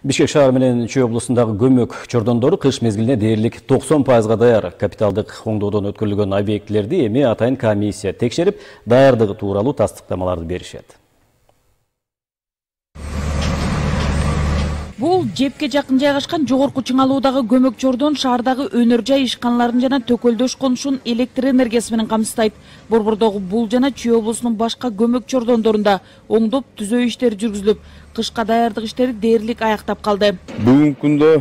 Бишкек шаар менен Чүй облусундагы көмөк чордондору кыш мезгилине дээрлик 90%га даяр. Капиталдык оңдоодон өткөрүлгөн объектилерди эми атайын комиссия текшерип, даярдыгы тууралуу тастыктамаларды беришет. Бул жепке жакын жайгашкан жогорку чыңалуудагы көмөк чордон шаардагы өнөр жай ишканаларын жана төкөлдөш конушун электр энергиясы менен камсыздайт. Борбордогу бул жана Чүй облусунун башка көмөк чордондорунда оңдоп түзөө иштери жүргүзүлүп, кышка даярдык иштери дээрлик аяктап калды. Бүгүнкү күндө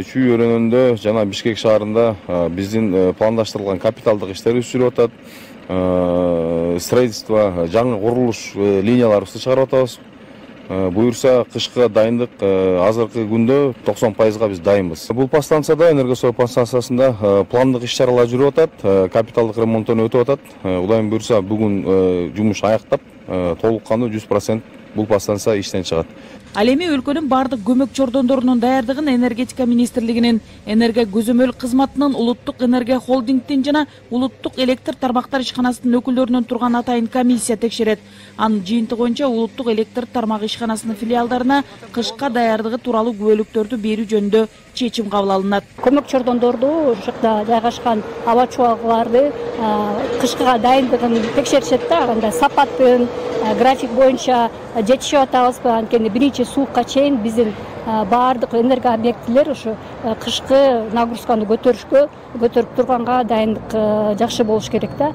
Чүй өрөөнүндө жана Бишкек шаарында биздин пландаштырылган капиталдык иштерибиз жүрүп атат. Строительство, жаңы курулуш линияларыбызды чыгарып атабыз. Буюрса кышка дайындык азыркы күндө 90%га биз дайынбыз. Бул подстанцияда, энергосой подстанциясында пландык иш-чаралар жүрүп атат, капиталдык ремонттон өтүп атат. Кудайым буюрса бүгүн жумуш аяктап, толук кандуу 100% бул подстанция иштен чыгат. Ал эми өлкөнүн бардык көмөк чордондорунун даярдыгын энергетика министрлигинин, энергия көзөмөл кызматынын, улуттук энергия холдингдин жана улуттук электр тармактар ишканасынын өкүлдөрүнөн турган атайын комиссия текшерет. Анын жыйынтыгы боюнча улуттук электр тармагы ишканасынын филиалдарына кышка даярдыгы тууралуу күбөлүктөрдү берүү жөнүндө чечим кабыл алынат. Көмөк чордондорду ушакта жайгашкан аба чубалгыларды кышкыга дайындыгын текшеришет да, анда сапатын, график боюнча жетишип атабызбы, анткени биринчи суукка чейин биздин баардык энергия объектилер ушу кышкы нагрузканы көтөрүп турганга дайындык жакшы болуш керек да.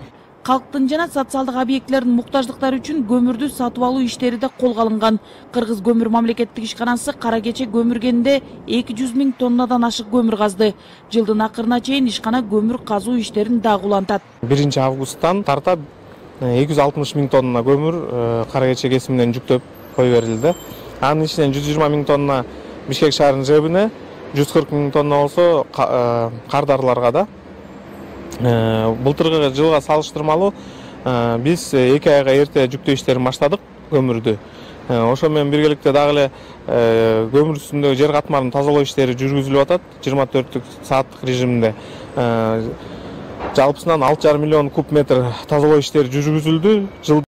Калктын жана социалдык объектилердин муктаждыктары үчүн көмүрдү сатып алуу иштери да колго алынган. Кыргыз көмүр мамлекеттик ишканасы Кара Кече көмүр кенинде 200 000 тоннадан ашык көмүр казды. Жылдын акырына чейин ишкана көмүр казуу иштерин дагы улантат. 1 августтан тарта 260 000 тонна көмүр Кара Кече кесиминен жүктөп кое берилди. Анын ичинен 120 000 тонна Бишкек шаарынын жебине, 140 000 тонна болсо кардарларга да. Былтыркы жылга салыштырмалуу биз 2 айга эрте жүктөө иштерин баштадык көмүрдү. Ошо менен биргеликте дагы эле көмүр үстүндөгү жер катмарын тазалоо иштери жүргүзүлүп атат 24 сааттык режиминде. Жалпысынан 6,5 миллион куб метр тазалоо иштери жүргүзүлдү.